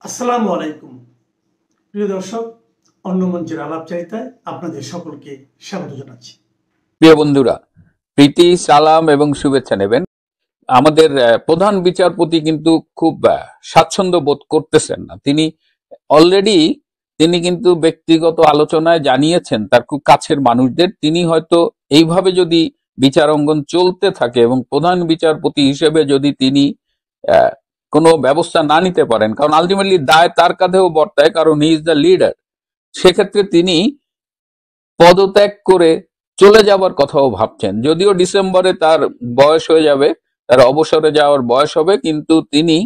আসসালামু আলাইকুম প্রিয় দর্শক, অন্য মঞ্চের আলাপচারিতায় আপনাদের সকলকে স্বাগত জানাচ্ছি। প্রিয় বন্ধুরা, প্রীতি, সালাম এবং শুভেচ্ছা নেবেন। আমাদের প্রধান বিচারপতি কিন্তু খুব স্বাচ্ছন্দ্য বোধ করতেছেন না। তিনি কিন্তু ব্যক্তিগত আলোচনায় জানিয়েছেন তার খুব কাছের মানুষদের, তিনি হয়তো এইভাবে যদি বিচার অঙ্গন চলতে থাকে এবং প্রধান বিচারপতি হিসেবে যদি তিনি কোনো ব্যবস্থা না নিতে পারেন, কারণ আলটিমেটলি দায় তার কাঁধেও বর্তায়, কারণ হি ইজ দ্য লিডার, সেক্ষেত্রে তিনি পদত্যাগ করে চলে যাবার কথাও ভাবছেন। যদিও ডিসেম্বরে তার বয়স হয়ে যাবে, তার অবসরে যাওয়ার বয়স হবে, কিন্তু তিনি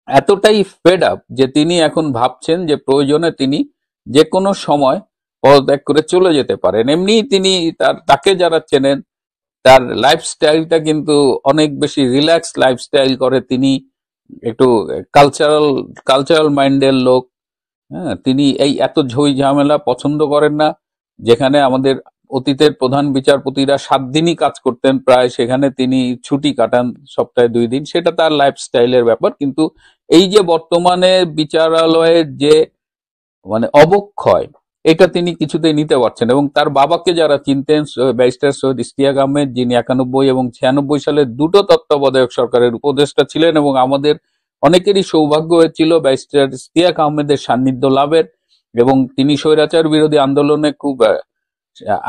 এতটাই ফেড আপ যে তিনি এখন ভাবছেন যে প্রয়োজনে তিনি যে কোনো সময় পদত্যাগ করে চলে যেতে পারেন। এমনি তিনি তাকে যারা চেনেন, তার লাইফস্টাইলটা কিন্তু অনেক বেশি রিল্যাক্স লাইফস্টাইল করে। তিনি একটু কালচারাল মাইন্ডের লোক। হ্যাঁ, তিনি এই এত ঝই ঝামেলা পছন্দ করেন না। যেখানে আমাদের অতীতের প্রধান বিচারপতিরা 7 দিনই কাজ করতেন প্রায়, সেখানে তিনি ছুটি কাটান সপ্তাহে 2 দিন। সেটা তার লাইফস্টাইলের ব্যাপার। কিন্তু এই যে বর্তমানে বিচারালয়ের যে অবক্ষয়, এটা তিনি কিছুতেই নিতে পারছেন। এবং তার বাবাকে যারা চিনতেন, ব্যারিস্টার সৈয়দ ইশতিয়াক আহমেদ, যিনি 91 এবং 96 সালে দুটো তত্ত্বাবধায়ক সরকারের উপদেষ্টা ছিলেন, এবং আমাদের অনেকেরই সৌভাগ্য হয়েছিল ব্যারিস্টার ইশতিয়াক আহমেদের সান্নিধ্য লাভের, এবং তিনি স্বৈরাচার বিরোধী আন্দোলনে খুব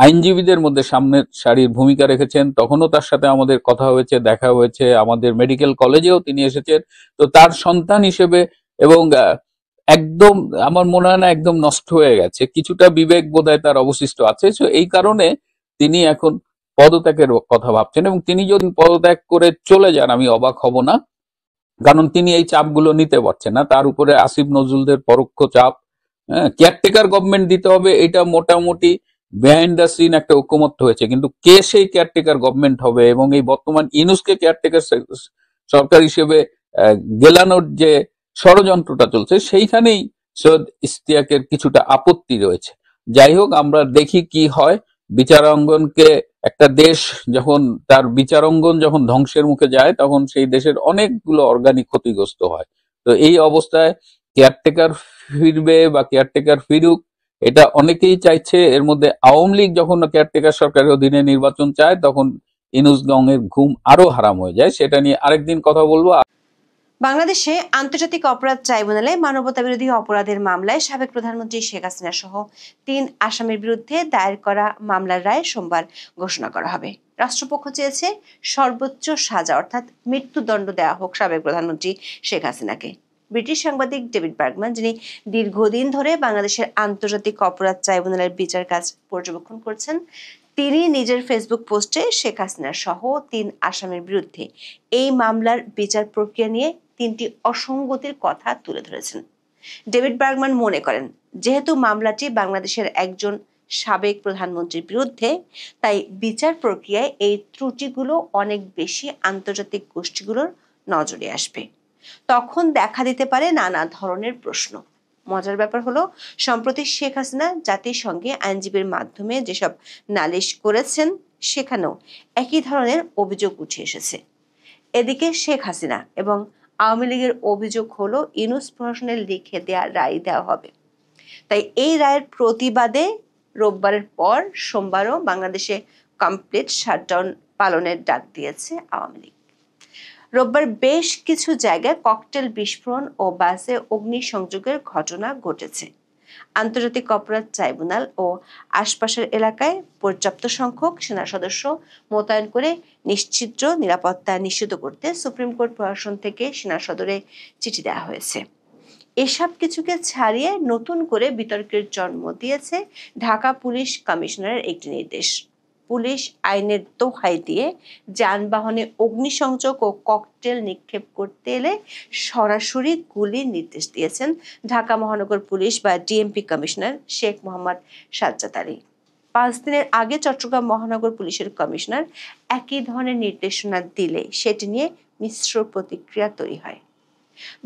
আইনজীবীদের মধ্যে সামনের সারির ভূমিকা রেখেছেন। তখনও তার সাথে আমাদের কথা হয়েছে, দেখা হয়েছে, আমাদের মেডিকেল কলেজেও তিনি এসেছেন। তো তার সন্তান হিসেবে, এবং একদম আমার মনে হয় না একদম নষ্ট হয়ে গেছে, কিছুটা বিবেক বোধহয় তার অবশিষ্ট আছে। তো এই কারণে তিনি এখন পদত্যাগের কথা ভাবছেন, এবং তিনি যদি পদত্যাগ করে চলে যান আমি অবাক হব না, কারণ তিনি এই চাপগুলো নিতে পারছেন না। তার উপরে আসিফ নজরুলদের পরোক্ষ চাপ, কেয়ারটেকার গভর্নমেন্ট দিতে হবে, এটা মোটামুটি বিহাইন্ড দ্য সিন একটা ঐকমত্য হয়েছে, কিন্তু কে সেই কেয়ারটেকার গভর্নমেন্ট হবে এবং এই বর্তমান ইউনুসকে কেয়ারটেকার সরকার হিসেবে গেলানোর যে ষড়যন্ত্রটা চলছে, সেইখানেই সৈয়দ ইশতিয়াকের কিছুটা আপত্তি রয়েছে। যাই হোক, আমরা দেখি কি হয়। বিচারাঙ্গনকে, একটা দেশ যখন তার বিচারাঙ্গন যখন ধ্বংসের মুখে যায়, তখন সেই দেশের অনেকগুলো অর্গানিক ক্ষতিগ্রস্ত হয়। তো এই অবস্থায় কেয়ারটেকার ফিরবে বা কেয়ারটেকার ফিরুক, এটা অনেকেই চাইছে। এর মধ্যে আওয়ামী লীগ যখন কেয়ারটেকার সরকারের অধীনে নির্বাচন চায়, তখন ইনুস গংয়ের ঘুম আরো হারাম হয়ে যায়। সেটা নিয়ে আরেকদিন কথা বলবো। বাংলাদেশে আন্তর্জাতিক অপরাধ ট্রাইব্যুনালে মানবতাবিরোধী অপরাধের মামলায় সাবেক প্রধানমন্ত্রী শেখ হাসিনা সহ 3 আসামির বিরুদ্ধে দায়ের করা মামলার রায় সোমবার ঘোষণা করা হবে। রাষ্ট্রপক্ষ চেয়েছে সর্বোচ্চ সাজা অর্থাৎ মৃত্যুদণ্ড দেওয়া হোক সাবেক প্রধানমন্ত্রী শেখ হাসিনাকে। ব্রিটিশ সাংবাদিক ডেভিড বার্গম্যান, যিনি দীর্ঘদিন ধরে বাংলাদেশের আন্তর্জাতিক অপরাধ ট্রাইব্যুনালের বিচার কাজ পর্যবেক্ষণ করছেন, তিনি নিজের ফেসবুক পোস্টে শেখ হাসিনা সহ 3 আসামির বিরুদ্ধে এই মামলার বিচার প্রক্রিয়া নিয়ে 3টি অসঙ্গতির কথা তুলে ধরেছেন। ডেভিড বার্গম্যান মনে করেন, যেহেতু মামলাটি বাংলাদেশের একজন সাবেক প্রধানমন্ত্রীর বিরুদ্ধে, তাই বিচার প্রক্রিয়ায় এই ত্রুটিগুলো অনেক বেশি আন্তর্জাতিক গোষ্ঠীগুলোর নজরে আসবে। তখন দেখা দিতে পারে নানা ধরনের প্রশ্ন। মজার ব্যাপার হলো, সম্প্রতি শেখ হাসিনা জাতিসংঘে আইনজীবীর মাধ্যমে যেসব নালিশ করেছেন, সেখানেও একই ধরনের অভিযোগ উঠে এসেছে। এদিকে শেখ হাসিনা এবং আওয়ামী লীগের অভিযোগ হলো ইউনূস প্রশাসনের লিখে দেয়া রায় দেওয়া হবে। তাই এই রায়ের প্রতিবাদে রোববারের পর সোমবারও বাংলাদেশে কমপ্লিট শাটডাউন পালনের ডাক দিয়েছে আওয়ামী লীগ। রোববার বেশ কিছু জায়গায় ককটেল বিস্ফোরণ ও বাসে অগ্নিসংযোগের ঘটনা ঘটেছে। আন্তর্জাতিক অপরাধ ট্রাইব্যুনাল ও আশপাশের এলাকায় পর্যাপ্ত সংখ্যক সেনা সদস্য মোতায়েন করে নিশ্চিদ্র নিরাপত্তা নিশ্চিত করতে সুপ্রিম কোর্ট প্রশাসন থেকে সেনা সদরে চিঠি দেওয়া হয়েছে। এসব কিছুকে ছাড়িয়ে নতুন করে বিতর্কের জন্ম দিয়েছে ঢাকা পুলিশ কমিশনারের একটি নির্দেশ। পুলিশ আইনের দোহাই দিয়ে যানবাহনে অগ্নিসংযোগ ও ককটেল নিক্ষেপ করতে এলে সরাসরি গুলির নির্দেশ দিয়েছেন ঢাকা মহানগর পুলিশ বা ডিএমপি কমিশনার শেখ মোহাম্মদ সাজ্জাদ আলী। 5 দিনের আগে চট্টগ্রাম মহানগর পুলিশের কমিশনার একই ধরনের নির্দেশনা দিলে সেটি নিয়ে মিশ্র প্রতিক্রিয়া তৈরি হয়।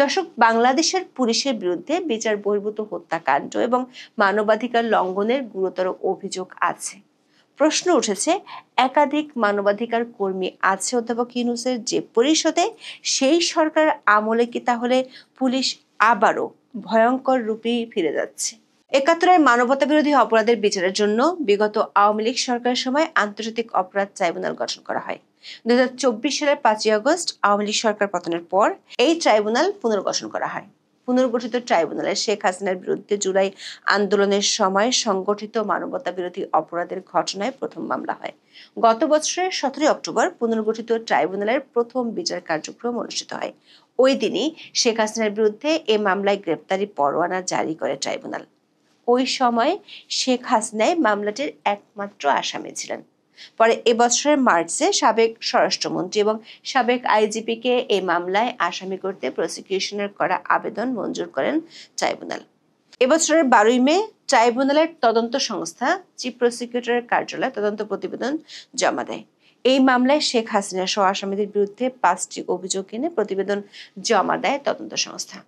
দর্শক, বাংলাদেশের পুলিশের বিরুদ্ধে বিচার বহির্ভূত হত্যাকাণ্ড এবং মানবাধিকার লঙ্ঘনের গুরুতর অভিযোগ আছে। প্রশ্ন উঠেছে, একাধিক মানবাধিকার কর্মী আছে অধ্যাপক ইউনূসের যে পরিষদে, সেই সরকার আমলে কি তাহলে পুলিশ আবারও ভয়ঙ্কর রূপেই ফিরে যাচ্ছে। ৭১-এর মানবতা বিরোধী অপরাধের বিচারের জন্য বিগত আওয়ামী লীগ সরকারের সময় আন্তর্জাতিক অপরাধ ট্রাইব্যুনাল গঠন করা হয়। ২০২৪ সালের ৫ই আগস্ট আওয়ামী লীগ সরকার পতনের পর এই ট্রাইব্যুনাল পুনর্গঠন করা হয়। পুনর্গঠিত ট্রাইব্যুনালে শেখ হাসিনার বিরুদ্ধে জুলাই আন্দোলনের সময় সংগঠিত মানবতা বিরোধী অপরাধের ঘটনায় প্রথম মামলা হয়। গত বছরের ১৭ অক্টোবর পুনর্গঠিত ট্রাইব্যুনালের প্রথম বিচার কার্যক্রম অনুষ্ঠিত হয়। ওই দিনই শেখ হাসিনার বিরুদ্ধে এ মামলায় গ্রেপ্তারি পরোয়ানা জারি করে ট্রাইব্যুনাল। ওই সময় শেখ হাসিনাই মামলাটির একমাত্র আসামি ছিলেন। পরে এবছরের মার্চে সাবেক স্বরাষ্ট্রমন্ত্রী এবং সাবেক আইজিপিকে এই মামলায় আসামি করতে প্রসিকিউশনের করা আবেদন মঞ্জুর করেন ট্রাইব্যুনাল। এবছরের ১২ই মে ট্রাইব্যুনালের তদন্ত সংস্থা চিফ প্রসিকিউটরের কার্যালয়ে তদন্ত প্রতিবেদন জমা দেয়। এই মামলায় শেখ হাসিনা সহ আসামিদের বিরুদ্ধে ৫টি অভিযোগ এনে প্রতিবেদন জমা দেয় তদন্ত সংস্থা।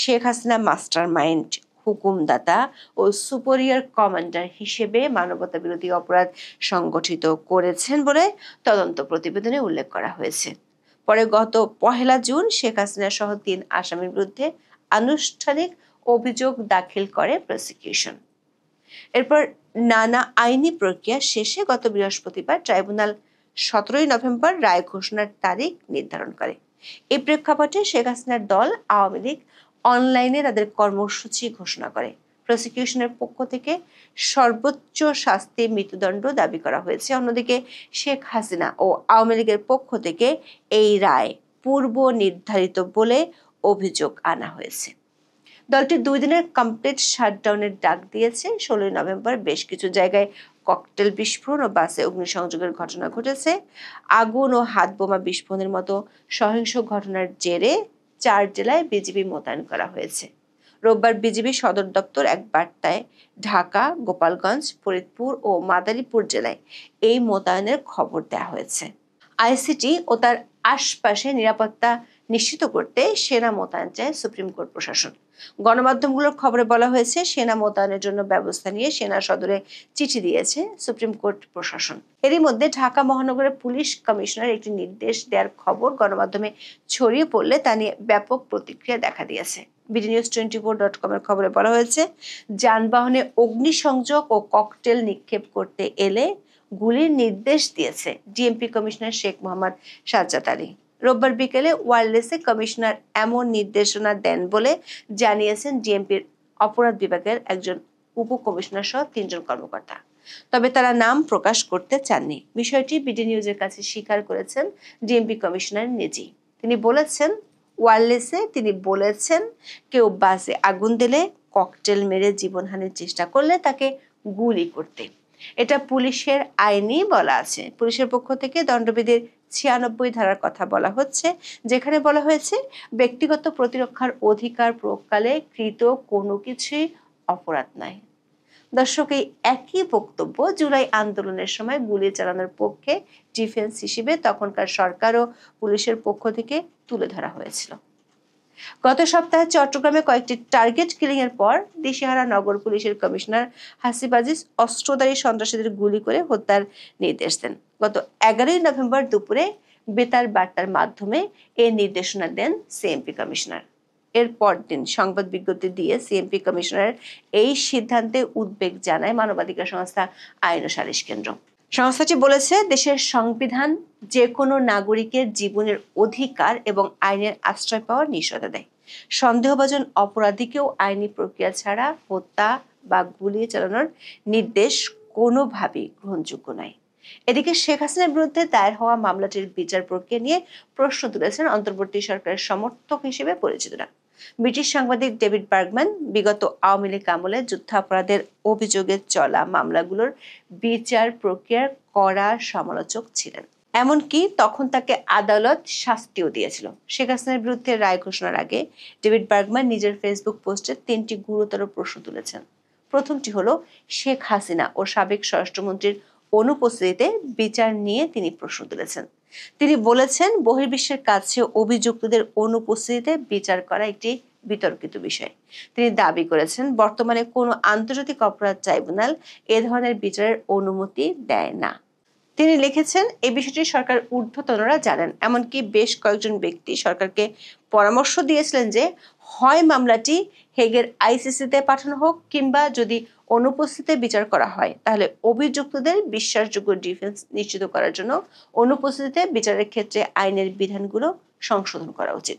শেখ হাসিনা মাস্টার মাইন্ড, হুকুমদাতা ও সুপেরিয়র কমান্ডার হিসেবে মানবতা বিরোধী অপরাধ সংগঠিত করেছেন বলে তদন্ত প্রতিবেদনে উল্লেখ করা হয়েছে। পরে গত ১ জুন শেখ হাসিনা সহ ৩ আসামির বিরুদ্ধে আনুষ্ঠানিক অভিযোগ দাখিল করে প্রসিকিউশন। এরপর নানা আইনি প্রক্রিয়া শেষে গত বৃহস্পতিবার ট্রাইব্যুনাল ১৭ই নভেম্বর রায় ঘোষণার তারিখ নির্ধারণ করে। এই প্রেক্ষাপটে শেখ হাসিনার দল আওয়ামী লীগ অনলাইনে তাদের কর্মসূচি ঘোষণা করে। প্রসিকিউশনের পক্ষ থেকে সর্বোচ্চ শাস্তি মৃত্যুদণ্ড দাবি করা হয়েছে। অন্যদিকে শেখ হাসিনা ও আওয়ামী লীগের পক্ষ থেকে এই রায় পূর্ব নির্ধারিত বলে অভিযোগ আনা হয়েছে। দলটি ২ দিনের কমপ্লিট শাটডাউনের ডাক দিয়েছে। ১৬ই নভেম্বর বেশ কিছু জায়গায় ককটেল বিস্ফোরণ ও বাসে অগ্নিসংযোগের ঘটনা ঘটেছে। আগুন ও হাত বোমা বিস্ফোরণের মতো সহিংস ঘটনার জেরে ৪ জেলায় বিজিবি মোতায়েন করা হয়েছে। রোববার বিজিবি সদর দপ্তর এক বার্তায় ঢাকা, গোপালগঞ্জ, ফরিদপুর ও মাদারীপুর জেলায় এই মোতায়েনের খবর দেওয়া হয়েছে। আইসিটি ও তার আশপাশে নিরাপত্তা নিশ্চিত করতে সেনা মোতায়েন চায় সুপ্রিম কোর্ট প্রশাসন। গণমাধ্যমগুলোর খবরে বলা হয়েছে, সেনা মোতায়েনের জন্য ব্যবস্থা নিয়ে সেনা সদরে চিঠি দিয়েছে সুপ্রিম কোর্ট প্রশাসন। এরই মধ্যে ঢাকা মহানগরের পুলিশ কমিশনার একটি নির্দেশ দেওয়ার খবর গণমাধ্যমে ছড়িয়ে পড়লে তা নিয়ে ব্যাপক প্রতিক্রিয়া দেখা দিয়েছে। BDNews24.com এর খবরে বলা হয়েছে, যানবাহনে অগ্নিসংযোগ ও ককটেল নিক্ষেপ করতে এলে গুলির নির্দেশ দিয়েছে ডিএমপি কমিশনার শেখ মোহাম্মদ সাজ্জাদ আলী। রোববার বিকেলে ওয়্যারলেসে কমিশনার এমন নির্দেশনা দেন বলে জানিয়েছেন ডিএমপির অপরাধ বিভাগের একজন উপকমিশনার সহ ৩ জন কর্মকর্তা। তবে তারা নাম প্রকাশ করতে চাননি। বিষয়টি বিডি নিউজের কাছে স্বীকার করেছেন ডিএমপি কমিশনার নিজেই। তিনি বলেছেন, ওয়্যারলেসে তিনি বলেছেন, কেউ বাসে আগুন দিলে, ককটেল মেরে জীবনহানির চেষ্টা করলে তাকে গুলি করতে। এটা পুলিশের আইনেই বলা আছে। পুলিশের পক্ষ থেকে দণ্ডবিধির ৯৬ ধারার কথা বলা হচ্ছে, যেখানে বলা হয়েছে ব্যক্তিগত প্রতিরক্ষার অধিকার প্রয়োগকালে কৃত কোনো কিছুই অপরাধ নয়। দর্শক, এই একই বক্তব্য জুলাই আন্দোলনের সময় গুলি চালানোর পক্ষে ডিফেন্স হিসেবে তখনকার সরকার ও পুলিশের পক্ষ থেকে তুলে ধরা হয়েছিল। গত সপ্তাহে চট্টগ্রামে কয়েকটি টার্গেট কিলিং এর পর দিশেহারা নগর পুলিশের কমিশনার হাসিব আজিজ অস্ত্রধারী সন্ত্রাসীদের গুলি করে হত্যার নির্দেশ দেন। গত ১১ই নভেম্বর দুপুরে বেতার বার্তার মাধ্যমে এই নির্দেশনা দেন সিএমপি কমিশনার। এর পরদিন সংবাদ বিজ্ঞপ্তি দিয়ে সিএমপি কমিশনার এই সিদ্ধান্তে উদ্বেগ জানায় মানবাধিকার সংস্থা আইন ও সালিশ কেন্দ্র। সংস্থাটি বলেছে, দেশের সংবিধান যে কোনো নাগরিকের জীবনের অধিকার এবং আইনের আশ্রয় পাওয়ার নিশ্চয়তা দেয়। সন্দেহভাজন অপরাধীকেও আইনি প্রক্রিয়া ছাড়া হত্যা বা গুলি চালানোর নির্দেশ কোনোভাবেই গ্রহণযোগ্য নয়। এদিকে শেখ হাসিনার বিরুদ্ধে দায়ের হওয়া মামলাটির বিচার প্রক্রিয়া নিয়ে প্রশ্ন তুলেছেন অন্তর্বর্তী সরকারের সমর্থক হিসেবে পরিচিতরা। ব্রিটিশ সাংবাদিক ডেভিড বার্গম্যান বিগত আওয়ামী লীগ আমলে যুদ্ধাপরাধের অভিযোগে চলা মামলাগুলোর বিচার প্রক্রিয়ার কড়া সমালোচক ছিলেন। এমনকি তখন তাকে আদালত শাস্তিও দিয়েছিল। শেখ হাসিনার বিরুদ্ধে রায় ঘোষণার আগে ডেভিড বার্গম্যান নিজের ফেসবুক পোস্টে ৩টি গুরুতর প্রশ্ন তুলেছেন। প্রথমটি হলো, শেখ হাসিনা ও সাবেক স্বরাষ্ট্রমন্ত্রীর অনুপস্থিতিতে বিচার নিয়ে তিনি প্রশ্ন তুলেছেন। তিনি বলেছেন, বহির্বিশ্বের কাছে অভিযুক্তদের অনুপস্থিতিতে বিচার করা একটি বিতর্কিত বিষয়। তিনি দাবি করেছেন, বর্তমানে কোনো আন্তর্জাতিক অপরাধ ট্রাইব্যুনাল এ ধরনের বিচারের অনুমতি দেয় না। তিনি লিখেছেন, এই বিষয়টি সরকার ঊর্ধ্বতনরা জানেন। এমনকি বেশ কয়েকজন ব্যক্তি সরকারকে পরামর্শ দিয়েছিলেন যে হয় মামলাটি হেগের আইসিসিতে পাঠানো হোক, কিংবা যদি অনুপস্থিতিতে বিচার করা হয় তাহলে অভিযুক্তদের বিশ্বাসযোগ্য ডিফেন্স নিশ্চিত করার জন্য অনুপস্থিতিতে বিচারের ক্ষেত্রে আইনের বিধানগুলো সংশোধন করা উচিত।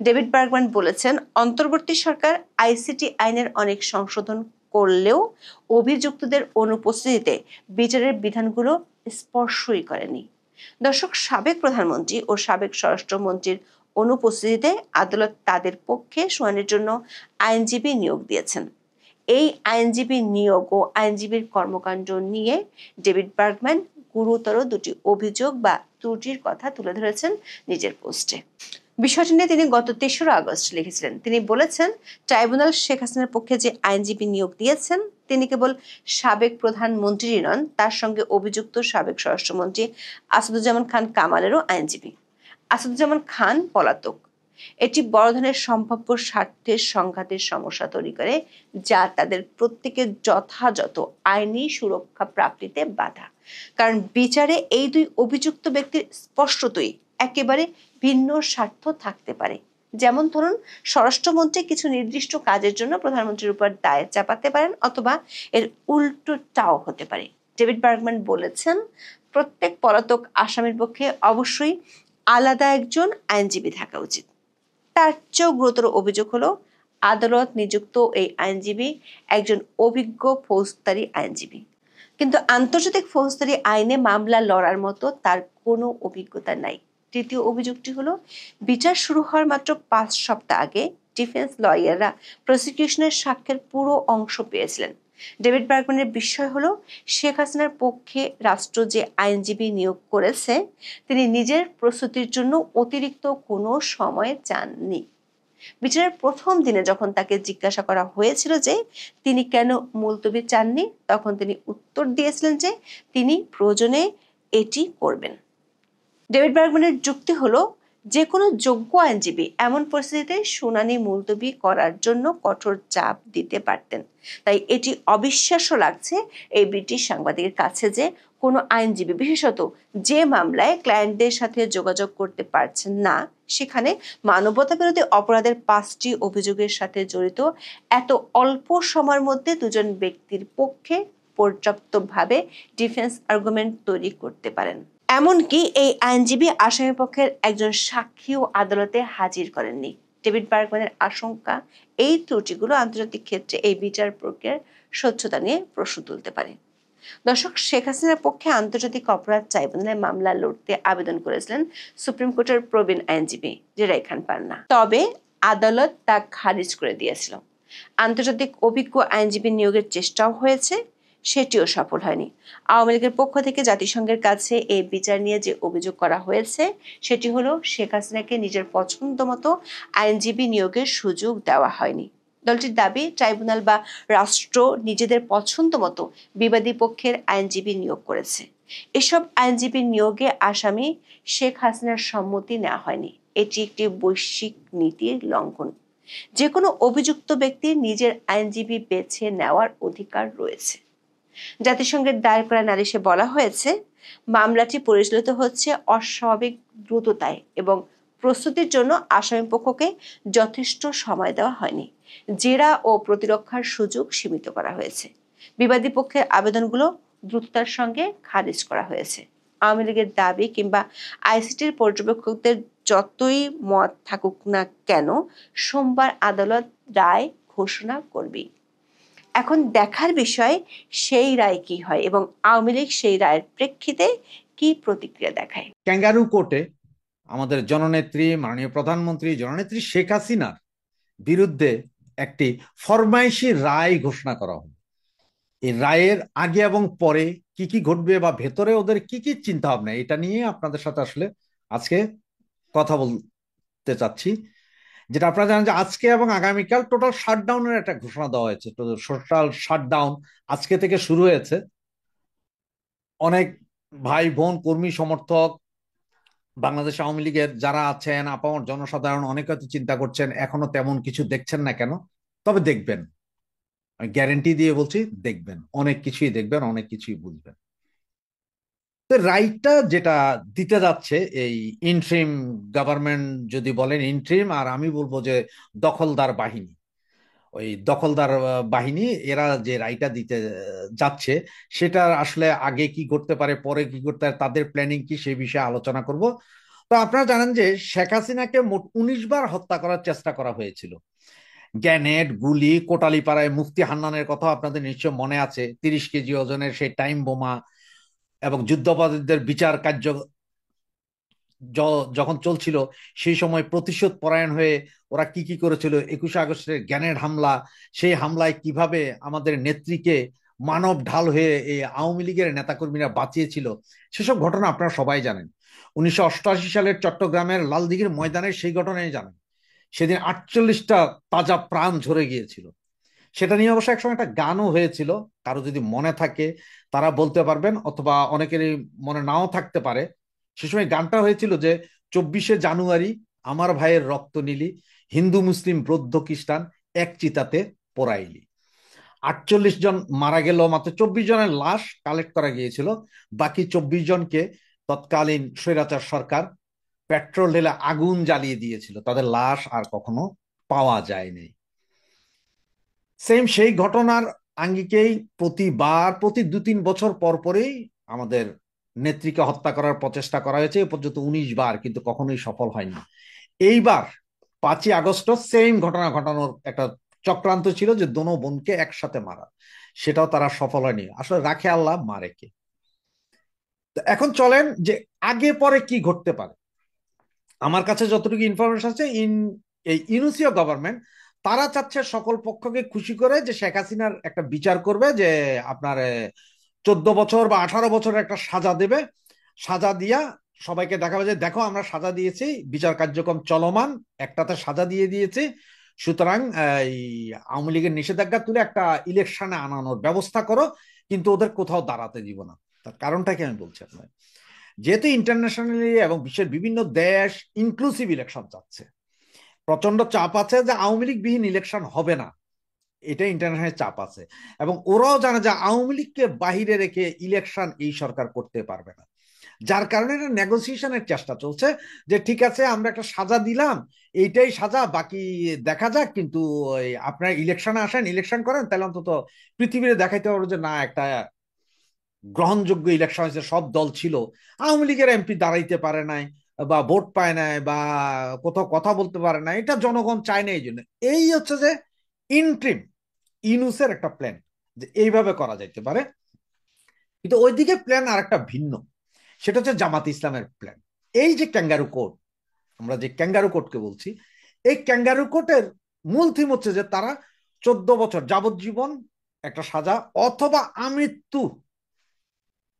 ডেভিড বার্গম্যান বলেছেন, অন্তর্বর্তী সরকার আইসিটি আইনের অনেক সংশোধন করলেও অভিযুক্তদের অনুপস্থিতিতে বিচারের বিধানগুলো স্পর্শই করেনি। দর্শক, সাবেক প্রধানমন্ত্রী ও সাবেক স্বরাষ্ট্রমন্ত্রীর অনুপস্থিতিতে আদালত তাদের পক্ষে শুনানির জন্য আইনজীবী নিয়োগ দিয়েছেন। এই আইনজীবী নিয়োগ ও আইনজীবীর কর্মকাণ্ড নিয়ে ডেভিড বার্গম্যান গুরুতর দুটি অভিযোগ বা ত্রুটির কথা তুলে ধরেছেন নিজের পোস্টে। বিষয়টি নিয়ে তিনি গত ৩রা আগস্ট লিখেছিলেন। তিনি বলেছেন, ট্রাইব্যুনাল শেখ হাসিনার পক্ষে যে আইনজীবী নিয়োগ দিয়েছেন তিনি কেবল সাবেক প্রধানমন্ত্রীই নন, তার সঙ্গে অভিযুক্ত সাবেক স্বরাষ্ট্রমন্ত্রী আসাদুজ্জামান খান কামালেরও আইনজীবী। আসাদুজ্জামান খান পলাতক। এটি বড় ধরনের সম্ভাব্য স্বার্থের সংঘাতের সমস্যা তৈরি করে, যা তাদের প্রত্যেকের যথাযথ আইনি সুরক্ষা প্রাপ্তিতে বাধা। কারণ বিচারে এই দুই অভিযুক্ত ব্যক্তির স্পষ্টতই একেবারে ভিন্ন স্বার্থ থাকতে পারে। যেমন ধরুন, স্বরাষ্ট্রমন্ত্রী কিছু নির্দিষ্ট কাজের জন্য প্রধানমন্ত্রীর উপর দায় চাপাতে পারেন, অথবা এর উল্টোটাও হতে পারে। ডেভিড বার্গম্যান বলেছেন, প্রত্যেক পলাতক আসামির পক্ষে অবশ্যই আলাদা একজন আইনজীবী থাকা উচিত। তার চেয়েও গুরুতর অভিযোগ হলো, আদালত নিযুক্ত এই আইনজীবী একজন অভিজ্ঞ ফৌজদারি আইনজীবী, কিন্তু আন্তর্জাতিক ফৌজদারি আইনে মামলা লড়ার মতো তার কোনো অভিজ্ঞতা নাই। তৃতীয় অভিযোগটি হলো, বিচার শুরু হওয়ার মাত্র 5 সপ্তাহ আগে ডিফেন্স লয়াররা প্রসিকিউশনের সাক্ষ্যের পুরো অংশ পেয়েছিলেন। ডেভিড বার্গম্যানের বিষয় হলো, শেখ হাসিনার পক্ষে রাষ্ট্র যে আইনজীবী নিয়োগ করেছে তিনি নিজের প্রস্তুতির জন্য অতিরিক্ত কোনো সময় চাননি। বিচারের প্রথম দিনে যখন তাকে জিজ্ঞাসা করা হয়েছিল যে তিনি কেন মুলতবি চাননি, তখন তিনি উত্তর দিয়েছিলেন যে তিনি প্রয়োজনে এটি করবেন। ডেভিড বার্গম্যানের যুক্তি হলো, যে কোনো যোগ্য আইনজীবী এমন পরিস্থিতিতে শুনানি মুলতবি করার জন্য কঠোর চাপ দিতে পারতেন। তাই এটি অবিশ্বাস্য লাগছে এই ব্রিটিশ সাংবাদিকের কাছে যে কোনো আইনজীবী, বিশেষত যে মামলায় ক্লায়েন্টদের সাথে যোগাযোগ করতে পারছেন না, সেখানে মানবতাবিরোধী অপরাধের 5টি অভিযোগের সাথে জড়িত এত অল্প সময়ের মধ্যে দুজন ব্যক্তির পক্ষে পর্যাপ্তভাবে ডিফেন্স আর্গুমেন্ট তৈরি করতে পারেন। এমনকি এই আইনজীবী আসামিপক্ষের একজন সাক্ষীও আদালতে হাজির করেননি। ডেভিড বার্গম্যানের আশঙ্কা, এই ত্রুটিগুলো আন্তর্জাতিক ক্ষেত্রে এই বিচার প্রক্রিয়ার স্বচ্ছতা নিয়ে প্রশ্ন তুলতে পারে। দর্শক, শেখ হাসিনার পক্ষে আন্তর্জাতিক অপরাধ ট্রাইব্যুনালে মামলা লড়তে আবেদন করেছিলেন সুপ্রিম কোর্টের প্রবীণ আইনজীবী জেরাই খান পান্না। তবে আদালত তা খারিজ করে দিয়েছিল। আন্তর্জাতিক অভিজ্ঞ আইনজীবী নিয়োগের চেষ্টাও হয়েছে, সেটিও সফল হয়নি। আওয়ামী লীগের পক্ষ থেকে জাতিসংঘের কাছে এই বিচার নিয়ে যে অভিযোগ করা হয়েছে সেটি হলো, শেখ হাসিনাকে নিজের পছন্দ মতো আইনজীবী নিয়োগের সুযোগ দেওয়া হয়নি। দলটির দাবি, ট্রাইব্যুনাল বা রাষ্ট্র নিজেদের পছন্দ মতো বিবাদী পক্ষের আইনজীবী নিয়োগ করেছে। এসব আইনজীবী নিয়োগে আসামি শেখ হাসিনার সম্মতি নেওয়া হয়নি। এটি একটি বৈশ্বিক নীতির লঙ্ঘন। যে কোনো অভিযুক্ত ব্যক্তির নিজের আইনজীবী বেছে নেওয়ার অধিকার রয়েছে। জাতিসংঘের দায়ের করা নালিশে বলা হয়েছে, মামলাটি পরিচালিত হচ্ছে অস্বাভাবিক দ্রুততায় এবং প্রস্তুতির জন্য আসামিপক্ষকে যথেষ্ট সময় দেওয়া হয়নি। জেরা ও প্রতিরক্ষার সুযোগ সীমিত করা হয়েছে। বিবাদী পক্ষের আবেদনগুলো দ্রুততার সঙ্গে খারিজ করা হয়েছে। আওয়ামী লীগের দাবি কিংবা আইসিটির পর্যবেক্ষকদের যতই মত থাকুক না কেন, সোমবার আদালত রায় ঘোষণা করবে। এখন দেখার বিষয় সেই রায় কি হয় এবং আওয়ামী লীগ সেই রায়ের প্রেক্ষিতে কি প্রতিক্রিয়া দেখায়। ক্যাঙ্গারু কোর্টে আমাদের জননেত্রী, মাননীয় প্রধানমন্ত্রী জননেত্রী শেখ হাসিনার বিরুদ্ধে একটি ফরমাইশি রায় ঘোষণা করা হবে। এই রায়ের আগে এবং পরে কি কি ঘটবে বা ভেতরে ওদের কি কি চিন্তা ভাবনা, এটা নিয়ে আপনাদের সাথে আসলে আজকে কথা বলতে চাচ্ছি। যেটা আপনারা জানেন যে আজকে এবং আগামীকাল টোটাল শাটডাউনের একটা ঘোষণা দেওয়া হয়েছে। টোটাল শাটডাউন আজকে থেকে শুরু হয়েছে। অনেক ভাই বোন, কর্মী, সমর্থক, বাংলাদেশ আওয়ামী লীগের যারা আছেন, আপামর জনসাধারণ অনেকে হয়তো চিন্তা করছেন এখনো তেমন কিছু দেখছেন না কেন। তবে দেখবেন, আমি গ্যারেন্টি দিয়ে বলছি, দেখবেন, অনেক কিছুই দেখবেন, অনেক কিছুই বুঝবেন। তো রাইটটা যেটা দিতে যাচ্ছে এই ইন্ট্রিম গভর্নমেন্ট, যদি বলেন ইন্ট্রিম, আর আমি বলবো যে দখলদার বাহিনী, ওই দখলদার বাহিনী এরা যে রায়টা দিতে যাচ্ছে, সেটা আসলে আগে কি করতে পারে, পরে কি করতে পারে, তাদের প্ল্যানিং কি, সেই বিষয়ে আলোচনা করব। তো আপনারা জানেন যে শেখ হাসিনাকে মোট 19 বার হত্যা করার চেষ্টা করা হয়েছিল। গ্যানেট, গুলি, কোটালীপাড়ায় মুফতি হান্নানের কথা আপনাদের নিশ্চয় মনে আছে, 30 কেজি ওজনের সেই টাইম বোমা, এবং যুদ্ধাপরাধীদের বিচার কার্য যখন চলছিল সেই সময় প্রতিশোধ পরায়ণ হয়ে ওরা কি কি করেছিল, 21শে আগস্টের গ্যানেড হামলা, সেই হামলায় কিভাবে আমাদের নেত্রীকে মানব ঢাল হয়ে এই আওয়ামী লীগের নেতাকর্মীরা বাঁচিয়েছিল, সেসব ঘটনা আপনারা সবাই জানেন। 1988 সালের চট্টগ্রামের লালদিঘির ময়দানের সেই ঘটনাই জানেন। সেদিন 48টা তাজা প্রাণ ঝরে গিয়েছিল। সেটা নিয়ে অবশ্য একসময় একটা গানও হয়েছিল, কারো যদি মনে থাকে তারা বলতে পারবেন, অথবা অনেকেরই মনে নাও থাকতে পারে। সে সময় গানটা হয়েছিল যে 24শে জানুয়ারি আমার ভাইয়ের রক্ত নিলি, হিন্দু মুসলিম বৌদ্ধ খ্রিস্টান এক চিতাতে পোড়াইলি। 48 জন মারা গেল, মাত্র 24 জনের লাশ কালেক্ট করা গিয়েছিল। বাকি 24 জনকে তৎকালীন স্বৈরাচার সরকার পেট্রোল ঢেলে আগুন জ্বালিয়ে দিয়েছিল, তাদের লাশ আর কখনো পাওয়া যায়নি। সেম সেই ঘটনার আঙ্গিকেই প্রতিবার প্রতি 2-3 বছর পর পরেই আমাদের নেত্রীকে হত্যা করার প্রচেষ্টা করা হয়েছে, এ পর্যন্ত 19 বার, কিন্তু কখনোই সফল হয়নি। এইবার 5ই আগস্ট সেম ঘটনা ঘটানোর একটা চক্রান্ত ছিল, যে দোনো বোনকে একসাথে মারা, সেটাও তারা সফল হয়নি। আসলে রাখে আল্লাহ, মারে কে। তো এখন চলেন যে আগে পরে কি ঘটতে পারে। আমার কাছে যতটুকু ইনফরমেশন আছে, এই ইউনুসীয় গভর্নমেন্ট তারা চাচ্ছে সকল পক্ষকে খুশি করে যে শেখ হাসিনার একটা বিচার করবে, যে আপনার 14 বছর বা 18 বছরের একটা সাজা দেবে। সাজা দিয়া সবাইকে দেখাবে যে দেখো আমরা সাজা দিয়েছি, বিচার কার্যক্রম চলমান, একটাতে সাজা দিয়ে দিয়েছি, সুতরাং এই আওয়ামী লীগের নিষেধাজ্ঞা তুলে একটা ইলেকশনে আনানোর ব্যবস্থা করো, কিন্তু ওদের কোথাও দাঁড়াতে দিব না। তার কারণটা কি আমি বলছি আপনার, যেহেতু ইন্টারন্যাশনালি এবং বিশ্বের বিভিন্ন দেশ ইনক্লুসিভ ইলেকশন চাচ্ছে, প্রচন্ড চাপ আছে যে আওয়ামী লীগ বিহীন ইলেকশন হবে না, এটা ইন্টারন্যাশনাল চাপ আছে। এবং ওরাও জানে যে আওয়ামী লীগকে বাহিরে রেখে ইলেকশন এই সরকার করতে পারবে না। যার কারণে একটা নেগোসিয়েশনের চেষ্টা চলছে, যে ঠিক আছে আমরা একটা সাজা দিলাম, এইটাই সাজা, বাকি দেখা যাক, কিন্তু আপনারা ইলেকশনে আসেন, ইলেকশন করেন, তাহলে অন্তত পৃথিবীতে দেখাইতে পারবো যে না, একটা গ্রহণযোগ্য ইলেকশন হয়েছে, সব দল ছিল, আওয়ামী লীগের এমপি দাঁড়াইতে পারে নাই, বা ভোট পায় নাই, বা কোথাও কথা বলতে পারে না, এটা জনগণ চায় না। এই জন্য এই হচ্ছে যে ইন্ট্রিম ইউনুসের একটা প্ল্যান, যে এইভাবে করা যাইতে পারে। কিন্তু ওইদিকে প্ল্যান আর একটা ভিন্ন, সেটা হচ্ছে জামাত ইসলামের প্ল্যান। এই যে ক্যাঙ্গারু কোড, আমরা যে ক্যাঙ্গারু কোডকে বলছি, এই ক্যাঙ্গারু কোডের মূল থিম হচ্ছে যে তারা 14 বছর যাবজ্জীবন একটা সাজা অথবা আমৃত্যু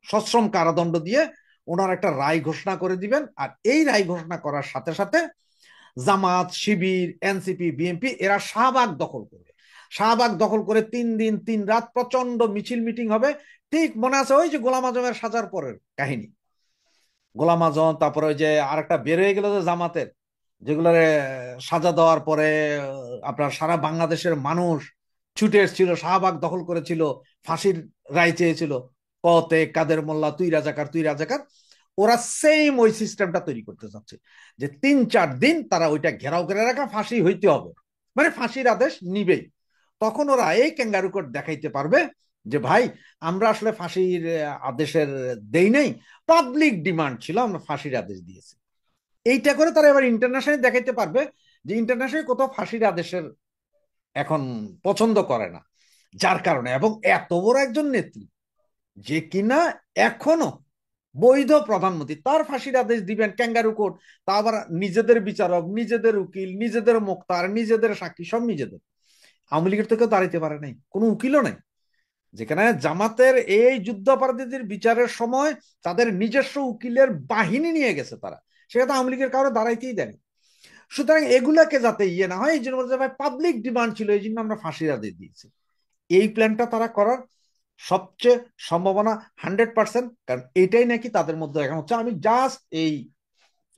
সশ্রম কারাদণ্ড দিয়ে ওনার একটা রায় ঘোষণা করে দিবেন। আর এই রায় ঘোষণা করার সাথে সাথে জামাত, শিবির, এনসিপি, বিএনপি এরা শাহবাগ দখল করবে। শাহবাগ দখল করে 3 দিন 3 রাত প্রচন্ড মিছিল মিটিং হবে। ঠিক মনে আছে ওই যে গোলাম আজমের সাজার পরের কাহিনী, গোলাম আজম, তারপরে ওই যে আরেকটা বের হয়ে গেল যে জামাতের, যেগুলোর সাজা দেওয়ার পরে আপনার সারা বাংলাদেশের মানুষ ছুটে এসেছিল, শাহবাগ দখল করেছিল, ফাঁসির রায় চেয়েছিল, কতে কাদের মোল্লা, তুই রাজাকার তুই রাজাকার। ওরা সেম ওই সিস্টেমটা তৈরি করতে চাচ্ছে, যে 3-4 দিন তারা ওইটা ঘেরাও করে রাখা, ফাঁসি হইতে হবে, মানে ফাঁসির আদেশ নিবেই। তখন ওরা এই ক্যাঙ্গারু কোড দেখাইতে পারবে যে ভাই আমরা আসলে ফাঁসির আদেশের দেই নাই, পাবলিক ডিমান্ড ছিল, আমরা ফাঁসির আদেশ দিয়েছি। এইটা করে তারা এবার ইন্টারন্যাশনাল দেখাইতে পারবে যে ইন্টারন্যাশনাল কোথাও ফাঁসির আদেশের এখন পছন্দ করে না। যার কারণে, এবং এত বড় একজন নেত্রী যে কিনা এখনো বৈধ প্রধানমন্ত্রী, তার ফাঁসির আদেশ দিবেন ক্যাঙ্গারু কোর্ট, তা আবার নিজেদের বিচারক, নিজেদের উকিল, নিজেদের মোক্তার, নিজেদের সাক্ষী, সব নিজেদের। আওয়ামী লীগের তো কেউ দাঁড়াইতে পারে নাই, কোনো উকিলও নাই। যেখানে জামাতের এই যুদ্ধাপরাধীদের বিচারের সময় তাদের নিজস্ব উকিলের বাহিনী নিয়ে গেছে তারা, সেটা আওয়ামী লীগের কারো দাঁড়াইতেই দেয়নি। সুতরাং এগুলাকে যাতে ইয়ে না হয়, এই জন্য ভাই পাবলিক ডিমান্ড ছিল, এই জন্য আমরা ফাঁসির আদেশ দিয়েছি। এই প্ল্যানটা তারা করার সবচেয়ে সম্ভাবনা 100%, কারণ এটাই নাকি তাদের মধ্যে এখন হচ্ছে। আমি জাস্ট এই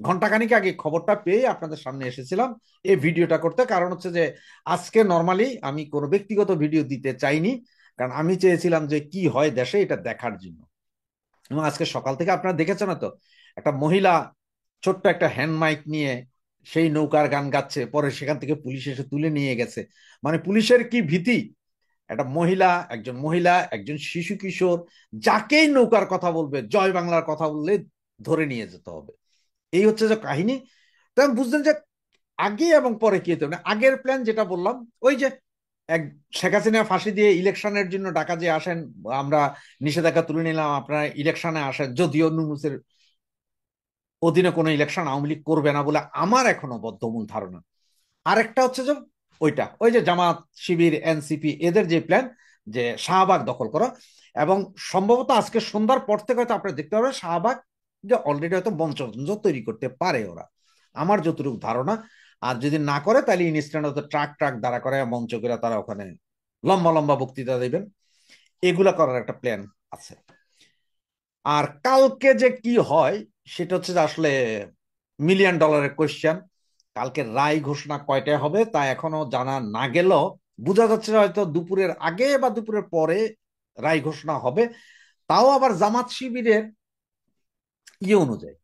ঘন্টাখানিক আগে খবরটা পেয়ে আপনাদের সামনে এসেছিলাম এই ভিডিওটা করতে, কারণ হচ্ছে যে আজকে নর্মালি আমি কোনো ব্যক্তিগত ভিডিও দিতে চাইনি, কারণ আমি চেয়েছিলাম যে কি হয় দেশে এটা দেখার জন্য। এবং আজকে সকাল থেকে আপনারা দেখেছেন তো, একটা মহিলা ছোট্ট একটা হ্যান্ড মাইক নিয়ে সেই নৌকার গান গাচ্ছে, পরে সেখান থেকে পুলিশ এসে তুলে নিয়ে গেছে। মানে পুলিশের কি ভীতি! একটা মহিলা, একজন শিশু কিশোর, যাকেই নৌকার কথা বলবে, জয় বাংলার কথা বললে ধরে নিয়ে যেতে হবে। এই হচ্ছে যে কাহিনী। তো আমি বুঝলেন যে আগে এবং পরে কি হতে হবে। আগের প্ল্যান যেটা বললাম, ওই যে এক শেখ হাসিনা ফাঁসি দিয়ে ইলেকশনের জন্য ঢাকা যে আসেন, আমরা নিষেধাজ্ঞা তুলে নিলাম, আপনারা ইলেকশনে আসেন, যদিও নুনুসের অধীনে কোনো ইলেকশন আওয়ামী লীগ করবে না বলে আমার এখনো বদ্ধমূল ধারণা। আরেকটা হচ্ছে যে ওই যে জামাত, শিবির, এনসিপি এদের যে প্ল্যান যে শাহবাগ দখল করা, এবং সম্ভবত আজকে সন্ধ্যার পর থেকে হয়তো আপনারা দেখতে পাবেন শাহবাগ যে অলরেডি হয়তো মঞ্চ তৈরি করতে পারে ওরা, আমার যতটুকু ধারণা। আর যদি না করে তাহলে ইনস্ট্যান্ট হয়তো ট্রাক দাঁড়া করে মঞ্চ করে তারা ওখানে লম্বা লম্বা বক্তৃতা দেবেন। এগুলা করার একটা প্ল্যান আছে। আর কালকে যে কি হয় সেটা হচ্ছে যে আসলে $1,000,000 কোয়েশ্চেন। কালকে রায় ঘোষণা কয়টায় হবে তা এখনো জানা না গেলেও বোঝা যাচ্ছে হয়তো দুপুরের আগে বা দুপুরের পরে রায় ঘোষণা হবে। তাও আবার জামাত শিবিরের অনুযায়ী,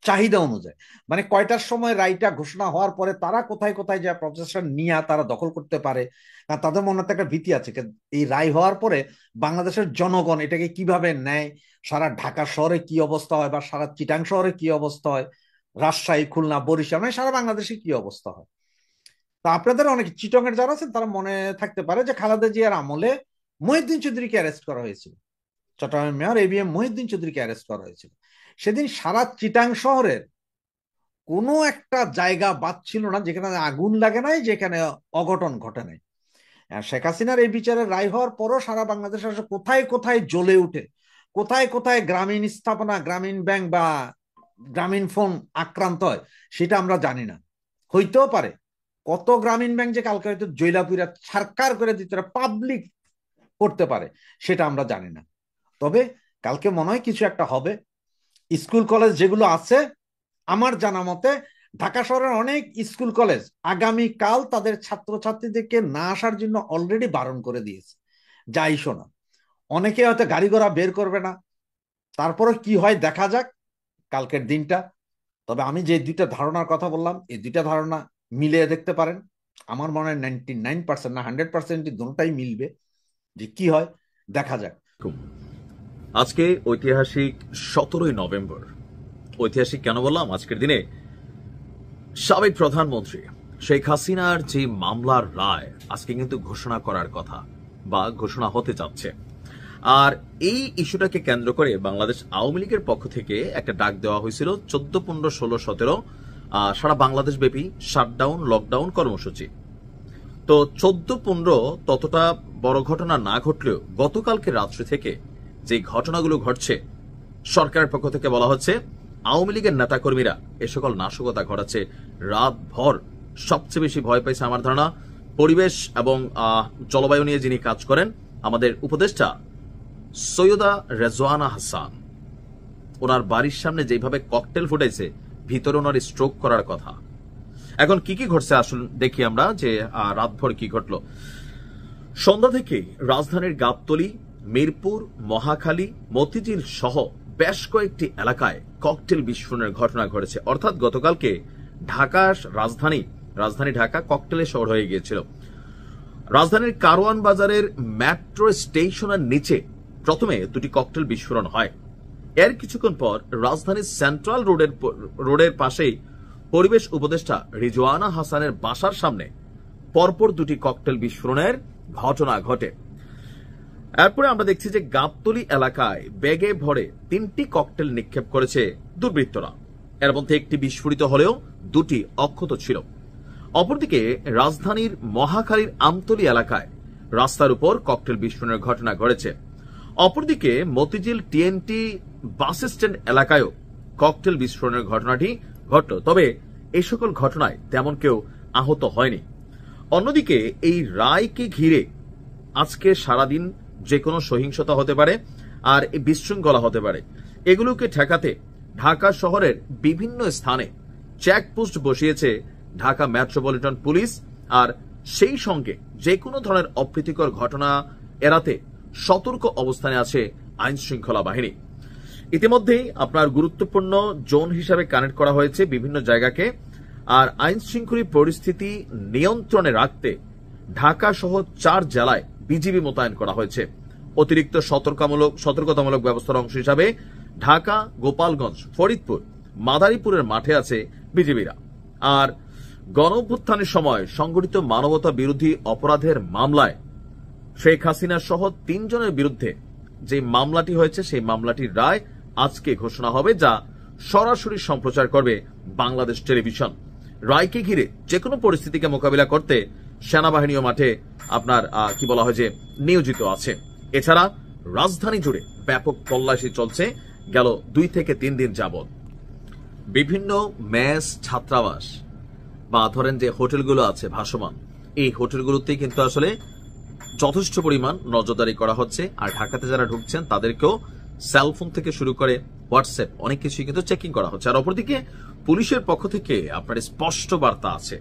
চাহিদা অনুযায়ী, মানে কয়টার সময় রায়টা ঘোষণা হওয়ার পরে তারা কোথায় কোথায় যে প্রসেসন নিয়ে তারা দখল করতে পারে। কারণ তাদের মনে একটা ভীতি আছে, এই রায় হওয়ার পরে বাংলাদেশের জনগণ এটাকে কিভাবে নেয়, সারা ঢাকা শহরে কি অবস্থা হয়, বা সারা চিটাং শহরে কি অবস্থা হয়, রাজশাহী, খুলনা, বরিশাল, মানে সারা বাংলাদেশে কি অবস্থা হয়। তা আপনাদের অনেক চিটং এর যারা আছেন তারা মনে থাকতে পারে যে খালেদা জিয়ার আমলে মহিউদ্দিন চৌধুরীকে অ্যারেস্ট করা হয়েছিল, চট্টগ্রামের মেয়র ABM মহিউদ্দিন চৌধুরীকে অ্যারেস্ট করা হয়েছিল। সেদিন সারা চিটাং শহরের কোনো একটা জায়গা বাদ ছিল না যেখানে আগুন লাগে নাই, যেখানে অঘটন ঘটে নাই। শেখ হাসিনার এই বিচারের রায় হওয়ার পরও সারা বাংলাদেশে কোথায় কোথায় জ্বলে উঠে, কোথায় কোথায় গ্রামীণ স্থাপনা, গ্রামীণ ব্যাংক বা গ্রামীণ ফোন আক্রান্ত হয় সেটা আমরা জানি না। হইতেও পারে কত গ্রামীণ ব্যাংক যে কালকে হয়তো জৈলাপুরা সরকার করে দিতে পাবলিক করতে পারে সেটা আমরা জানি না। তবে কালকে মনে হয় কিছু একটা হবে। স্কুল কলেজ যেগুলো আছে, আমার জানা মতে ঢাকা শহরের অনেক স্কুল কলেজ আগামীকাল তাদের ছাত্রছাত্রীদেরকে না আসার জন্য অলরেডি বারণ করে দিয়েছে, যাই শোনা। অনেকে হয়তো গাড়ি ঘোড়া বের করবে না, তারপরে কি হয় দেখা যাক কালকের দিনটা। তবে আমি যে দুইটা ধারণার কথা বললাম, এই দুইটা ধারণা মিলিয়ে দেখতে পারেন। আমার মনে হয় 99% না 100% দুটোটাই মিলবে। যে কি হয় দেখা যাক। আজকে ঐতিহাসিক 17ই নভেম্বর। ঐতিহাসিক কেন বললাম? আজকের দিনে সাবেক প্রধানমন্ত্রী শেখ হাসিনার যে মামলার রায় আজকে কিন্তু ঘোষণা করার কথা বা ঘোষণা হতে যাচ্ছে। আর এই ইস্যুটাকে কেন্দ্র করে বাংলাদেশ আওয়ামী লীগের পক্ষ থেকে একটা ডাক দেওয়া হয়েছিল 14, 15, 16, 17 সারা বাংলাদেশ ব্যাপী শাটডাউন, লকডাউন কর্মসূচি। তো 14, 15 ততটা বড় ঘটনা না ঘটলেও গতকালকে রাত্রি থেকে যে ঘটনাগুলো ঘটছে, সরকারের পক্ষ থেকে বলা হচ্ছে আওয়ামী লীগের নেতাকর্মীরা এ সকল নাশকতা ঘটাচ্ছে রাত ভর। সবচেয়ে বেশি ভয় পাইছে আমার ধারণা পরিবেশ এবং জলবায়ু নিয়ে যিনি কাজ করেন, আমাদের উপদেষ্টা সৈয়দা রেজওয়ানা হাসান। ওনার বাড়ির সামনে যেভাবে ককটেল ফুটাইছে, ভিতরে ওনার স্ট্রোক করার কথা। এখন কি কি ঘটছে আসুন দেখি আমরা যে রাতভর কি ঘটলো। সন্ধ্যা থেকে রাজধানীর গাবতলী, মিরপুর, মহাখালী, মতিঝিল সহ বেশ কয়েকটি এলাকায় ককটেল বিস্ফোরণের ঘটনা ঘটেছে। অর্থাৎ গতকালকে রাজধানী ঢাকা ককটেলের শহর হয়ে গিয়েছিল। রাজধানীর কারওয়ান বাজারের মেট্রো স্টেশনের নিচে প্রথমে দুটি ককটেল বিস্ফোরণ হয়। এর কিছুক্ষণ পর রাজধানীর সেন্ট্রাল রোডের পাশেই পরিবেশ উপদেষ্টা রিজওয়ানা হাসানের বাসার সামনে পরপর দুটি ককটেল বিস্ফোরণের ঘটনা ঘটে। এরপরে আমরা দেখছি যে গাবতলী এলাকায় ব্যাগে ভরে 3টি ককটেল নিক্ষেপ করেছে দুর্বৃত্তরা। এর মধ্যে একটি বিস্ফোরিত হলেও দুটি অক্ষত ছিল। অপরদিকে রাজধানীর মহাখালীর আমতলী এলাকায় রাস্তার উপর ককটেল বিস্ফোরণের ঘটনা ঘটেছে। অপরদিকে মতিঝিল TNT বাস স্ট্যান্ড এলাকায়ও ককটেল বিস্ফোরণের ঘটনাটি ঘটল। তবে এই সকল ঘটনায় তেমন কেউ আহত হয়নি। অন্যদিকে এই রায়কে ঘিরে আজকে সারাদিন যে কোনো সহিংসতা হতে পারে আর বিশৃঙ্খলা হতে পারে। এগুলোকে ঠেকাতে ঢাকা শহরের বিভিন্ন স্থানে চেকপোস্ট বসিয়েছে ঢাকা মেট্রোপলিটন পুলিশ। আর সেই সঙ্গে যে কোনো ধরনের অপ্রীতিকর ঘটনা এড়াতে সতর্ক অবস্থানে আছে আইন শৃঙ্খলা বাহিনী। ইতিমধ্যেই আপনার গুরুত্বপূর্ণ জোন হিসাবে কানেক্ট করা হয়েছে বিভিন্ন জায়গাকে। আর আইন শৃঙ্খলা পরিস্থিতি নিয়ন্ত্রণে রাখতে ঢাকা সহ 4 জেলায় বিজিবি মোতায়েন করা হয়েছে। অতিরিক্ত সতর্কতামূলক ব্যবস্থার অংশ হিসাবে ঢাকা, গোপালগঞ্জ, ফরিদপুর, মাদারীপুরের মাঠে আছে বিজিবিরা। আর গণঅভ্যুত্থানের সময় সংগঠিত মানবতা বিরোধী অপরাধের মামলায় শেখ হাসিনা সহ 3 জনের বিরুদ্ধে যে মামলাটি হয়েছে সেই মামলাটির রায় আজকে ঘোষণা হবে, যা সরাসরি সম্প্রচার করবে বাংলাদেশ টেলিভিশন। রায়কে ঘিরে যে কোনো পরিস্থিতিকে মোকাবিলা করতে সেনাবাহিনীও মাঠে আপনার কি বলা হয় যে নিয়োজিত আছে। এছাড়া রাজধানী জুড়ে ব্যাপক তল্লাশি চলছে গেল 2 থেকে 3 দিন যাবৎ। বিভিন্ন মেস, ছাত্রাবাস বা ধরেন যে হোটেলগুলো আছে ভাসমান, এই হোটেলগুলোতেই কিন্তু আসলে যথেষ্ট পরিমাণ নজরদারি করা হচ্ছে। আর ঢাকাতে যারা ঢুকছেন তাদেরকেও সেলফোন থেকে শুরু করে হোয়াটসঅ্যাপ অনেক কিছুই কিন্তু চেকিং করা হচ্ছে। আর অপরদিকে পুলিশের পক্ষ থেকে আপনার স্পষ্ট বার্তা আছে,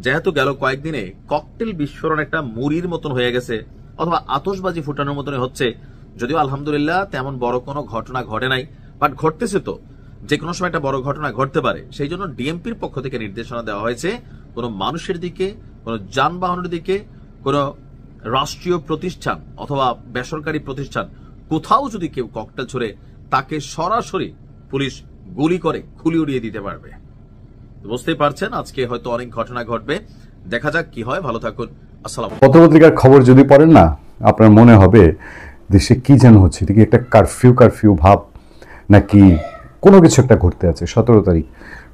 যেহেতু গেল কয়েকদিনে ককটেল বিস্ফোরণ একটা মুড়ির মতন হয়ে গেছে অথবা আতশবাজি ফুটানোর মতনই হচ্ছে, যদিও আলহামদুলিল্লাহ তেমন বড় কোনো ঘটনা ঘটে নাই, বাট ঘটতেছে তো, যে কোনো সময় একটা বড় ঘটনা ঘটতে পারে। সেই জন্য ডিএমপির পক্ষ থেকে নির্দেশনা দেওয়া হয়েছে কোনো মানুষের দিকে, কোনো যানবাহনের দিকে, কোনো রাষ্ট্রীয় প্রতিষ্ঠান অথবা বেসরকারি প্রতিষ্ঠান কোথাও যদি কেউ ককটেল ছুড়ে তাকে সরাসরি পুলিশ গুলি করে খুলি উড়িয়ে দিতে পারবে। বুঝতেই পারছেন আজকে হয়তো অনেক ঘটনা ঘটবে, দেখা যাক কি হয়। ভালো থাকুন, আসসালাম। পত্রপত্রিকার খবর যদি পড়েন না, আপনার মনে হবে দেশে কি যেন হচ্ছে, এটা কি একটা কারফিউ ভাব নাকি কোনো কিছু একটা ঘটতে আছে। 17 তারিখ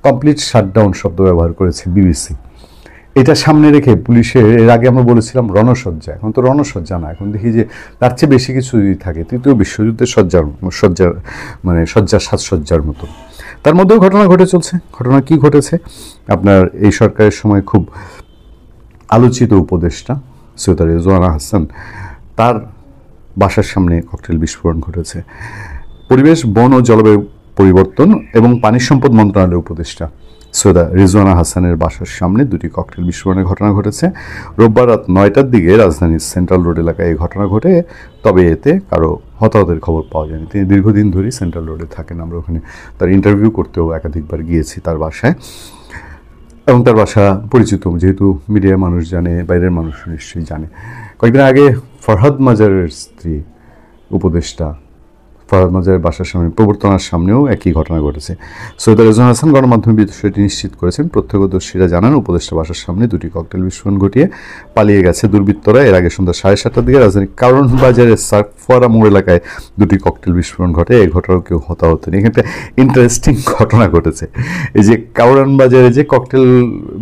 কমপ্লিট শাটডাউন শব্দ ব্যবহার করেছে বিবিসি। এটা সামনে রেখে পুলিশের, এর আগে আমরা বলেছিলাম রণসজ্জা, এখন তো রণসজ্জা না, এখন দেখি যে তার চেয়ে বেশি কিছু যদি থাকে, তৃতীয় বিশ্বযুদ্ধের সাজসজ্জার মতো। তার মধ্যেও ঘটনা ঘটে চলছে। ঘটনা কি ঘটেছে? আপনার এই সরকারের সময় খুব আলোচিত উপদেষ্টা সৈয়দা রেজওয়ানা হাসান, তার বাসার সামনে ককটেল বিস্ফোরণ ঘটেছে। পরিবেশ, বন ও জলবায়ু পরিবর্তন এবং পানি সম্পদ মন্ত্রণালয়ের উপদেষ্টা সৈয়দা রিজওয়ানা হাসানের বাসার সামনে 2টি ককটেল বিস্ফোরণের ঘটনা ঘটেছে। রোববার রাত 9টার দিকে রাজধানীর সেন্ট্রাল রোড এলাকায় এই ঘটনা ঘটে, তবে এতে কারো হতাহতের খবর পাওয়া যায়নি। তিনি দীর্ঘদিন ধরেই সেন্ট্রাল রোডে থাকেন। আমরা ওখানে তার ইন্টারভিউ করতেও একাধিকবার গিয়েছি তার বাসায়, এবং তার বাসা পরিচিত, যেহেতু মিডিয়ার মানুষ জানে, বাইরের মানুষ নিশ্চয়ই জানে। কয়েকদিন আগে ফরহাদ মাজারের স্ত্রী উপদেষ্টা ফরহাদ মাজারের বাসার সামনে, প্রবর্তনার সামনেও একই ঘটনা ঘটেছে। সৈয়দা রেজওয়ানা হাসান গণমাধ্যমে বিষয়টি নিশ্চিত করেছেন। প্রত্যক্ষদর্শীরা জানান, উপদেষ্টা বাসার সামনে 2টি ককটেল বিস্ফোরণ ঘটিয়ে পালিয়ে গেছে দুর্বৃত্তরা। এর আগে সন্ধ্যা 7:30টার দিকে রাজধানীর কারণ বাজারের সার্কফোয়ারা মোড় এলাকায় 2টি ককটেল বিস্ফোরণ ঘটে। এই ঘটনাও কেউ হতাহত নেই। এখানে একটা ইন্টারেস্টিং ঘটনা ঘটেছে। এই যে কারণ বাজারে যে ককটেল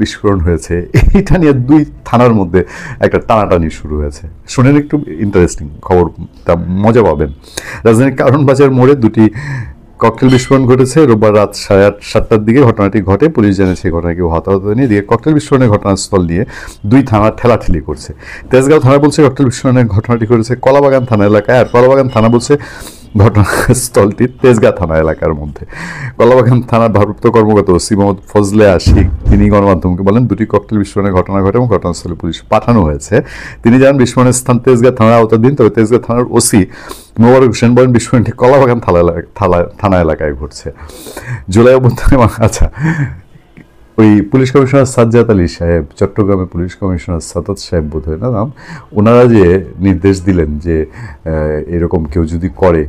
বিস্ফোরণ হয়েছে, এটা নিয়ে 2 থানার মধ্যে একটা টানাটানি শুরু হয়েছে। শুনেন একটু, ইন্টারেস্টিং খবর, তা মজা পাবেন। রাজধানীর কারণ বাজার মোড়ে 2টি ককটেল বিস্ফোরণ ঘটেছে। রোববার রাত 7:30টার দিকে ঘটনাটি ঘটে। পুলিশ জানিয়েছে ঘটনায় কেউ হতাহত হয়নি। দিয়ে ককটেল বিস্ফোরণের ঘটনাস্থল নিয়ে 2 থানা ঠেলাঠেলি করছে। তেজগাঁও থানা বলছে ককটেল বিস্ফোরণের ঘটনাটি ঘটেছে কলাবাগান থানা এলাকায়, আর কলাবাগান থানা বলছে ঘটনাস্থলটি তেজগাঁ থানা এলাকার মধ্যে। কলাবাগান থানার ভারপ্রাপ্ত কর্মকর্তা ওসি মোহাম্মদ ফজলে আশিক, তিনি গণমাধ্যমকে বলেন 2টি ককটেল বিস্ফোরণের ঘটনা ঘটে এবং ঘটনাস্থলে পুলিশ পাঠানো হয়েছে। তিনি জানান বিস্ফোরণের স্থান তেজগাঁ থানার আওতাধীন, তবে তেজগাঁ থানার ওসি মোবারক হোসেন বলেন বিস্ফোরণটি কলাবাগান থানা এলাকায় ঘটছে। জুলাই অভ্যুত্থানে, আচ্ছা, ওই পুলিশ কমিশনার সাজ্জাদ আলী সাহেব, চট্টগ্রামের পুলিশ কমিশনার সাদাত সাহেব বোধ হয় না নাম, ওনারা যে নির্দেশ দিলেন যে এরকম কেউ যদি করে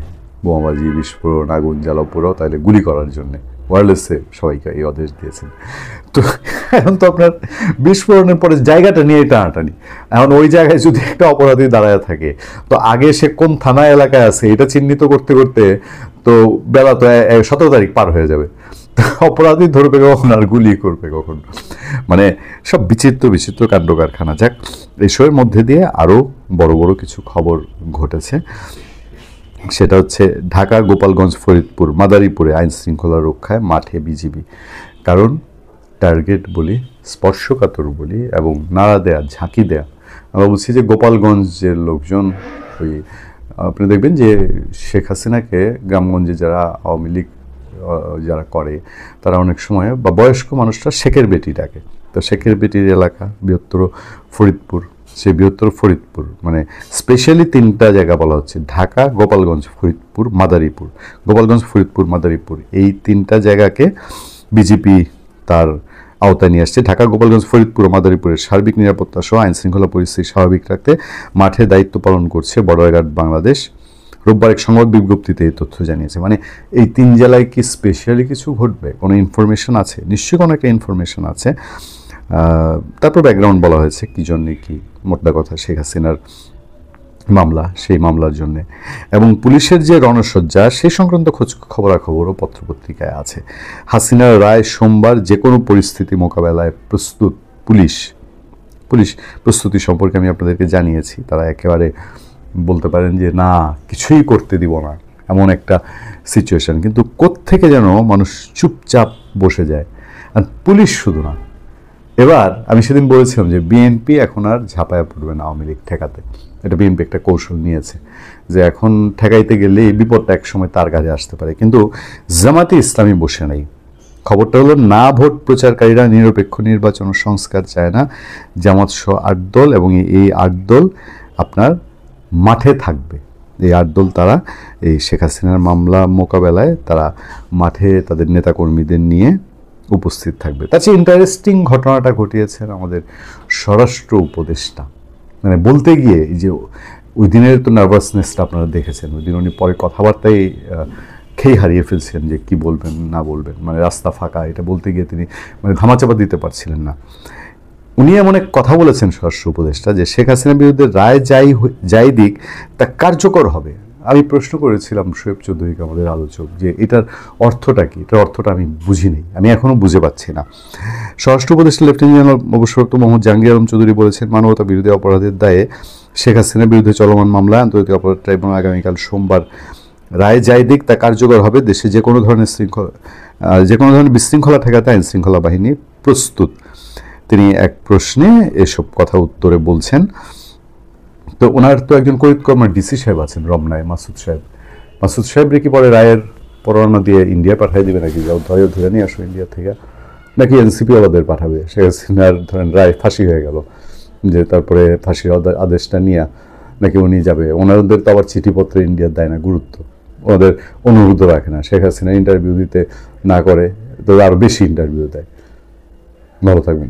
বোমাবাজি, বিস্ফোরণ, আগুন জ্বালাও পোড়াও, তাহলে গুলি করার জন্যে ওয়ারলেসে সবাইকে এই আদেশ দিয়েছেন। তো এখন তো আপনার বিস্ফোরণের পরে জায়গাটা নিয়ে টানাটানি। এখন ওই জায়গায় যদি একটা অপরাধী দাঁড়ায় থাকে, তো আগে সে কোন থানা এলাকায় আছে এটা চিহ্নিত করতে করতে তো বেলা তো 17 তারিখ পার হয়ে যাবে। অপরাধী ধরবে কখন আর গুলি করবে কখন, মানে সব বিচিত্র কাণ্ড কারখানা। যাক, এইসবের মধ্যে দিয়ে আরও বড় বড় কিছু খবর ঘটেছে। সেটা হচ্ছে ঢাকা, গোপালগঞ্জ, ফরিদপুর, মাদারীপুরে আইন শৃঙ্খলা রক্ষায় মাঠে বিজিবি। কারণ টার্গেট বলি, স্পর্শকাতর বলি এবং নাড়া দেয়া, ঝাঁকি দেয়া। আমরা বলছি যে গোপালগঞ্জের লোকজন, ওই আপনি দেখবেন যে শেখ হাসিনাকে গ্রামগঞ্জে যারা আওয়ামী লীগ যারা করে, তারা অনেক সময় বা বয়স্ক মানুষরা শেখের বেটি ডাকে। তো শেখের বেটির এলাকা বৃহত্তর ফরিদপুর, সেই বৃহত্তর ফরিদপুর, মানে স্পেশালি 3টা জায়গা বলা হচ্ছে, ঢাকা, গোপালগঞ্জ, ফরিদপুর, মাদারীপুর। গোপালগঞ্জ, ফরিদপুর, মাদারীপুর, এই 3টা জায়গাকে বিজেপি তার আওতায় নিয়ে আসছে। ঢাকা, গোপালগঞ্জ, ফরিদপুর ও মাদারীপুরের সার্বিক নিরাপত্তা সহ আইন শৃঙ্খলা পরিস্থিতি স্বাভাবিক রাখতে মাঠে দায়িত্ব পালন করছে বর্ডার গার্ড বাংলাদেশ। রোববার এক সংবাদ বিজ্ঞপ্তিতে এই তথ্য জানিয়েছে। মানে এই 3 জেলায় কি স্পেশালি কিছু ঘটবে, কোনো ইনফরমেশন আছে? নিশ্চয়ই কোনো একটা ইনফরমেশন আছে। তারপর ব্যাকগ্রাউন্ড বলা হয়েছে কী জন্যে, কি মোদ্দা কথা শেখ হাসিনার মামলা, সেই মামলার জন্যে, এবং পুলিশের যে রণসজ্জা সেই সংক্রান্ত খবরাখবরও পত্রপত্রিকায় আছে। হাসিনার রায় সোমবার, যে কোনো পরিস্থিতি মোকাবেলায় প্রস্তুত পুলিশ প্রস্তুতি সম্পর্কে আমি আপনাদেরকে জানিয়েছি। তারা একেবারে বলতে পারেন যে না, কিছুই করতে দিব না, এমন একটা সিচুয়েশন। কিন্তু কোত্থেকে যেন মানুষ চুপচাপ বসে যায়। আর পুলিশ শুধু না, এবার আমি সেদিন বলেছিলাম যে বিএনপি এখন আর ঝাঁপায়া পড়বে না আওয়ামী লীগ ঠেকাতে। এটা বিএনপি একটা কৌশল নিয়েছে যে এখন ঠেকাইতে গেলে এই বিপদটা একসময় তার কাছে আসতে পারে। কিন্তু জামাতে ইসলামী বসে নেই। খবরটা হলো, না ভোট প্রচারকারীরা নিরপেক্ষ নির্বাচন সংস্কার চায় না। জামাত সহ 8 দল, এবং এই 8 দল আপনার মাঠে থাকবে। এই 8 দল তারা এই শেখ হাসিনার মামলা মোকাবেলায় তারা মাঠে তাদের নেতাকর্মীদের নিয়ে উপস্থিত থাকবে। তার চেয়ে ইন্টারেস্টিং ঘটনাটা ঘটিয়েছেন আমাদের স্বরাষ্ট্র উপদেষ্টা। মানে বলতে গিয়ে এই যে ওই দিনের তো নার্ভাসনেসটা আপনারা দেখেছেন, ওই দিন উনি পরে কথাবার্তায় খেয়ে হারিয়ে ফেলছেন যে কি বলবেন না বলবেন, মানে রাস্তা ফাঁকা, এটা বলতে গিয়ে তিনি মানে ধামাচাপা দিতে পারছিলেন না। উনি এমন এক কথা বলেছেন স্বরাষ্ট্র উপদেষ্টা যে শেখ হাসিনার বিরুদ্ধে রায় যাই দিক তা কার্যকর হবে। আমি প্রশ্ন করেছিলাম শোয়েব চৌধুরীকে, আমাদের আলোচক, যে এটার অর্থটা কি? এটার অর্থটা আমি বুঝিনি, আমি এখনও বুঝে পাচ্ছি না। স্বরাষ্ট্র উপদেষ্টা লেফটেন্যান্ট জেনারেল অবসরপ্রাপ্ত মোহাম্মদ জাহাঙ্গীর আলম চৌধুরী বলেছেন, মানবতা বিরোধী অপরাধের দায়ে শেখ হাসিনার বিরুদ্ধে চলমান মামলায় আন্তর্জাতিক অপরাধ ট্রাইব্যুনাল আগামীকাল সোমবার রায় যাই দিক তা কার্যকর হবে। দেশে যে কোনো ধরনের বিশৃঙ্খলা ঠেকাতে আইন শৃঙ্খলা বাহিনী প্রস্তুত। তিনি এক প্রশ্নে এসব কথা উত্তরে বলছেন। তো ওনার তো একজন কর্মীর ডিসি সাহেব আছেন রমনায়, মাসুদ সাহেব কি পরে রায়ের পরোয়ানা দিয়ে ইন্ডিয়া পাঠিয়ে দেবে নাকি, ধরে নিয়ে আসো ইন্ডিয়া থেকে, নাকি এনসিপি ওদের পাঠাবে? শেখ হাসিনার ধরেন রায় ফাঁসি হয়ে গেল, যে তারপরে ফাঁসির আদেশটা নিয়ে নাকি উনি যাবে। ওনাদের তো আবার চিঠিপত্রে ইন্ডিয়ার দেয় না গুরুত্ব, ওনাদের অনুরোধ রাখে না। শেখ হাসিনা ইন্টারভিউ দিতে না করে তো আরও বেশি ইন্টারভিউ দেয়। ভালো থাকবেন।